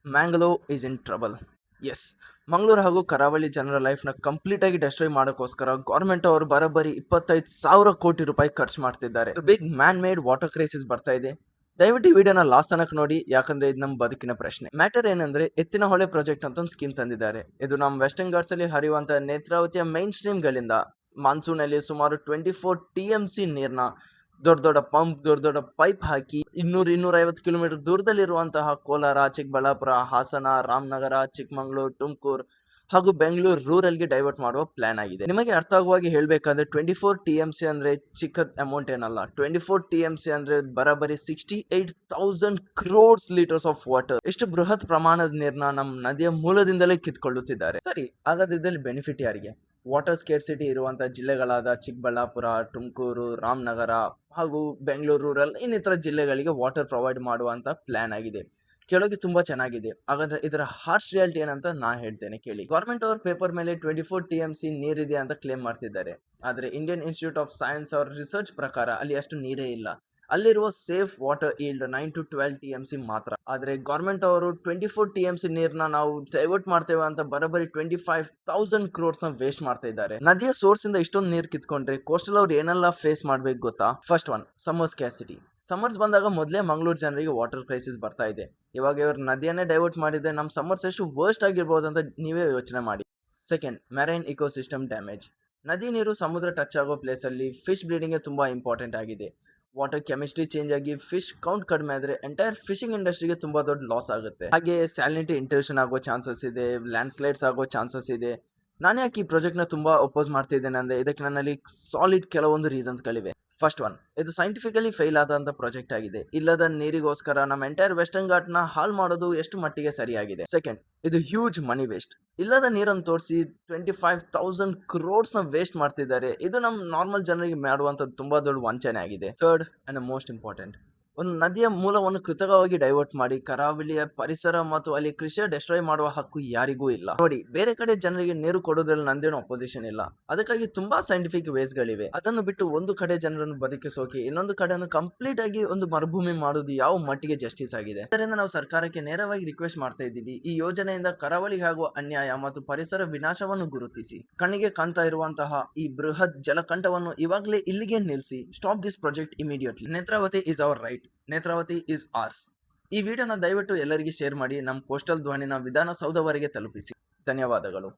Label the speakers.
Speaker 1: Mangalore is in trouble. Yes, Mangaluru ಹಾಗೂ ಕರಾವಳಿ ಜನರ ಲೈಫ್ನ ಕಂಪ್ಲೀಟ್ ಆಗಿ ಡೆಸ್ಟ್ರಾಯ್ ಮಾಡೋಕ್ಕೋಸ್ಕರ ಗೌರ್ಮೆಂಟ್ ಅವರು ಬರೋಬ್ಬರಿ 25,000 ಕೋಟಿ ರೂಪಾಯಿ ಖರ್ಚು ಮಾಡ್ತಿದ್ದಾರೆ. Big man made water crisis ಬರ್ತಾ ಇದೆ. ದಯವಿಟ್ಟು ಈ ವಿಡಿಯೋನ ಲಾಸ್ಟ್ ತನಕ ನೋಡಿ, ಯಾಕಂದ್ರೆ ಇದು ನಮ್ಮ ಬದುಕಿನ ಪ್ರಶ್ನೆ. ಮ್ಯಾಟರ್ ಏನಂದ್ರೆ, ಎತ್ತಿನ ಹೊಳೆ ಪ್ರಾಜೆಕ್ಟ್ ಅಂತ ಒಂದು ಸ್ಕೀಮ್ ತಂದಿದ್ದಾರೆ. ಇದು ನಮ್ಮ ವೆಸ್ಟರ್ನ್ ಘಾಟ್ಸ್ ಅಲ್ಲಿ ಹರಿಯುವಂತಹ ನೇತ್ರಾವತಿಯ ಮೈನ್ ಸ್ಟ್ರೀಮ್ ಗಳಿಂದ ಮಾನ್ಸೂನ್ ಅಲ್ಲಿ ಸುಮಾರು 24 TMC ನೀರ್ನ ದೊಡ್ಡ ದೊಡ್ಡ ಪಂಪ್, ದೊಡ್ಡ ದೊಡ್ಡ ಪೈಪ್ ಹಾಕಿ 200-250 ಕಿಲೋಮೀಟರ್ ದೂರದಲ್ಲಿರುವಂತಹ ಕೋಲಾರ, ಚಿಕ್ಕಬಳ್ಳಾಪುರ, ಹಾಸನ, ರಾಮನಗರ, ಚಿಕ್ಕಮಗಳೂರು, ತುಮಕೂರು ಹಾಗೂ ಬೆಂಗಳೂರು ರೂರಲ್ಗೆ ಡೈವರ್ಟ್ ಮಾಡುವ ಪ್ಲಾನ್ ಆಗಿದೆ. ನಿಮಗೆ ಅರ್ಥ ಆಗುವಾಗಿ ಹೇಳ್ಬೇಕಂದ್ರೆ 24 TMC ಅಂದ್ರೆ ಚಿಕ್ಕ ಅಮೌಂಟ್ ಏನಲ್ಲ. 24 TMC ಅಂದ್ರೆ ಬರೋಬ್ಬರಿ 68,000 crores ಆಫ್ ವಾಟರ್. ಎಷ್ಟು ಬೃಹತ್ ಪ್ರಮಾಣದ ನೀರ್ನ ನಮ್ಮ ನದಿಯ ಮೂಲದಿಂದಲೇ ಕಿತ್ಕೊಳ್ಳುತ್ತಿದ್ದಾರೆ. ಸರಿ, ಹಾಗಾದ್ರೆ ಇದರಲ್ಲಿ ಬೆನಿಫಿಟ್ ಯಾರಿಗೆ? ವಾಟರ್ ಸ್ಕೇರ್ಸಿಟಿ ಇರುವಂತಹ ಜಿಲ್ಲೆಗಳಾದ ಚಿಕ್ಕಬಳ್ಳಾಪುರ, ತುಮಕೂರು, ರಾಮನಗರ ಹಾಗೂ ಬೆಂಗಳೂರು ರೂರಲ್ ಇನ್ನಿತರ ಜಿಲ್ಲೆಗಳಿಗೆ ವಾಟರ್ ಪ್ರೊವೈಡ್ ಮಾಡುವಂತ ಪ್ಲಾನ್ ಆಗಿದೆ. ಕೇಳೋಕೆ ತುಂಬಾ ಚೆನ್ನಾಗಿದೆ. ಹಾಗಾದ್ರೆ ಇದರ ಹಾರ್ಶ್ ರಿಯಾಲಿಟಿ ಏನಂತ ನಾ ಹೇಳ್ತೇನೆ ಕೇಳಿ. ಗವರ್ಮೆಂಟ್ ಅವ್ರ ಪೇಪರ್ ಮೇಲೆ 24 TMC ನೀರಿದೆ ಅಂತ ಕ್ಲೇಮ್ ಮಾಡ್ತಿದ್ದಾರೆ. ಆದ್ರೆ ಇಂಡಿಯನ್ ಇನ್ಸ್ಟಿಟ್ಯೂಟ್ ಆಫ್ ಸೈನ್ಸ್ ಅವ್ರ ರಿಸರ್ಚ್ ಪ್ರಕಾರ ಅಲ್ಲಿ ಅಷ್ಟು ನೀರೇ ಇಲ್ಲ. ಅಲ್ಲಿರುವ safe water yield 9 to 12 TMC ಮಾತ್ರ. ಆದ್ರೆ ಗವರ್ಮೆಂಟ್ ಅವರು 24 TMC ನೀರ್ನ ನಾವು ಡೈವರ್ಟ್ ಮಾಡ್ತೇವೆ ಅಂತ ಬರೋಬ್ಬರಿ 25,000 crores ನ ವೇಸ್ಟ್ ಮಾಡ್ತಾ ಇದ್ದಾರೆ. ನದಿಯ ಸೋರ್ಸ್ ಇಂದ ಇಷ್ಟೊಂದು ನೀರ್ ಕಿತ್ಕೊಂಡ್ರೆ ಕೋಸ್ಟಲ್ ಅವ್ರು ಏನೆಲ್ಲ ಫೇಸ್ ಮಾಡ್ಬೇಕು ಗೊತ್ತಾ? First one, summer ಸ್ಕ್ಯಾಸಿಟಿ. ಸಮ್ಮರ್ಸ್ ಬಂದಾಗ ಮೊದಲೇ ಮಂಗಳೂರು ಜನರಿಗೆ ವಾಟರ್ ಕ್ರೈಸಿಸ್ ಬರ್ತಾ ಇದೆ. ಇವಾಗ ಇವ್ರು ನದಿಯನ್ನೇ ಡೈವರ್ಟ್ ಮಾಡಿದ್ರೆ ನಮ್ಮ ಸಮ್ಮರ್ಸ್ ಎಷ್ಟು ವರ್ಸ್ಟ್ ಆಗಿರ್ಬೋದು ಅಂತ ನೀವೇ ಯೋಚನೆ ಮಾಡಿ. Second, marine ecosystem damage. ನದಿ ನೀರು ಸಮುದ್ರ ಟಚ್ ಆಗೋ ಪ್ಲೇಸ್ ಅಲ್ಲಿ ಫಿಶ್ ಬ್ರೀಡಿಂಗ್ ತುಂಬಾ ಇಂಪಾರ್ಟೆಂಟ್ ಆಗಿದೆ. ವಾಟರ್ ಕೆಮಿಸ್ಟ್ರಿ ಚೇಂಜ್ ಆಗಿ ಫಿಶ್ ಕೌಂಟ್ ಕಡಿಮೆ ಆದ್ರೆ ಎಂಟೈರ್ ಫಿಶಿಂಗ್ ಇಂಡಸ್ಟ್ರಿಗೆ ತುಂಬಾ ದೊಡ್ಡ ಲಾಸ್ ಆಗುತ್ತೆ. ಹಾಗೆ ಸ್ಯಾಲಿನಿಟಿ ಇಂಟರ್ಷನ್ ಆಗೋ ಚಾನ್ಸಸ್ ಇದೆ, ಲ್ಯಾಂಡ್ ಸ್ಲೈಡ್ಸ್ ಆಗೋ ಚಾನ್ಸಸ್ ಇದೆ. ನಾನು ಯಾಕೆ ಈ ಪ್ರಾಜೆಕ್ಟ್ ನ ತುಂಬಾ ಅಪೋಸ್ ಮಾಡ್ತಿದ್ದೇನೆ ಅಂದ್ರೆ ಇದಕ್ಕೆ ನನ್ನಲ್ಲಿ ಸಾಲಿಡ್ ಕೆಲವೊಂದು ರೀಸನ್ಸ್ ಗಳಿವೆ. ಫಸ್ಟ್ ಒನ್, ಇದು ಸೈಂಟಿಫಿಕಲಿ ಫೇಲ್ ಆದಂತ ಪ್ರಾಜೆಕ್ಟ್ ಆಗಿದೆ. ಇಲ್ಲದ ನೀರಿಗೋಸ್ಕರ ನಮ್ಮ ಎಂಟೈರ್ ವೆಸ್ಟರ್ನ್ ಘಾಟ್ ನ ಹಾಲ್ ಮಾಡೋದು ಎಷ್ಟು ಮಟ್ಟಿಗೆ ಸರಿಯಾಗಿದೆ. ಸೆಕೆಂಡ್, ಇದು ಹ್ಯೂಜ್ ಮನಿ ವೇಸ್ಟ್. ಇಲ್ಲದ ನೀರನ್ನು ತೋರಿಸಿ 25,000 crores ನ ವೇಸ್ಟ್ ಮಾಡ್ತಿದ್ದಾರೆ. ಇದು ನಮ್ಮ ನಾರ್ಮಲ್ ಜನರಿಗೆ ಮಾಡುವಂತ ತುಂಬಾ ದೊಡ್ಡ ವಂಚನೆ ಆಗಿದೆ. ಥರ್ಡ್ ಅಂಡ್ ಮೋಸ್ಟ್ ಇಂಪಾರ್ಟೆಂಟ್, ಒಂದು ನದಿಯ ಮೂಲವನ್ನು ಕೃತಕವಾಗಿ ಡೈವರ್ಟ್ ಮಾಡಿ ಕರಾವಳಿಯ ಪರಿಸರ ಮತ್ತು ಅಲ್ಲಿ ಕೃಷಿ ಡೆಸ್ಟ್ರಾಯ್ ಮಾಡುವ ಹಕ್ಕು ಯಾರಿಗೂ ಇಲ್ಲ. ನೋಡಿ, ಬೇರೆ ಕಡೆ ಜನರಿಗೆ ನೀರು ಕೊಡೋದ್ರಲ್ಲಿ ನಂದೇನು ಅಪೋಸಿಷನ್ ಇಲ್ಲ. ಅದಕ್ಕಾಗಿ ತುಂಬಾ ಸೈಂಟಿಫಿಕ್ ವೇಸ್ ಗಳಿವೆ. ಅದನ್ನು ಬಿಟ್ಟು ಒಂದು ಕಡೆ ಜನರನ್ನು ಬದುಕಿಸೋಕೆ ಇನ್ನೊಂದು ಕಡೆಯನ್ನು ಕಂಪ್ಲೀಟ್ ಆಗಿ ಒಂದು ಮರುಭೂಮಿ ಮಾಡೋದು ಯಾವ ಮಟ್ಟಿಗೆ ಜಸ್ಟಿಸ್ ಆಗಿದೆ? ಅದರಿಂದ ನಾವು ಸರ್ಕಾರಕ್ಕೆ ನೇರವಾಗಿ ರಿಕ್ವೆಸ್ಟ್ ಮಾಡ್ತಾ ಇದ್ದೀವಿ, ಈ ಯೋಜನೆಯಿಂದ ಕರಾವಳಿಗೆ ಆಗುವ ಅನ್ಯಾಯ ಮತ್ತು ಪರಿಸರ ವಿನಾಶವನ್ನು ಗುರುತಿಸಿ ಕಣ್ಣಿಗೆ ಕಾಣ್ತಾ ಇರುವಂತಹ ಈ ಬೃಹತ್ ಜಲಕಂಠವನ್ನು ಇವಾಗಲೇ ಇಲ್ಲಿಗೆ ನಿಲ್ಲಿಸಿ. Stop this project immediately. Netravati is our right. Netravati is ours. ಈ ವಿಡಿಯೋನ ದಯವಿಟ್ಟು ಎಲ್ಲರಿಗೆ ಶೇರ್ ಮಾಡಿ ನಮ್ಮ ಕೋಸ್ಟಲ್ ಧ್ವನಿನ ವಿಧಾನಸೌಧವರೆಗೆ ತಲುಪಿಸಿ. ಧನ್ಯವಾದಗಳು.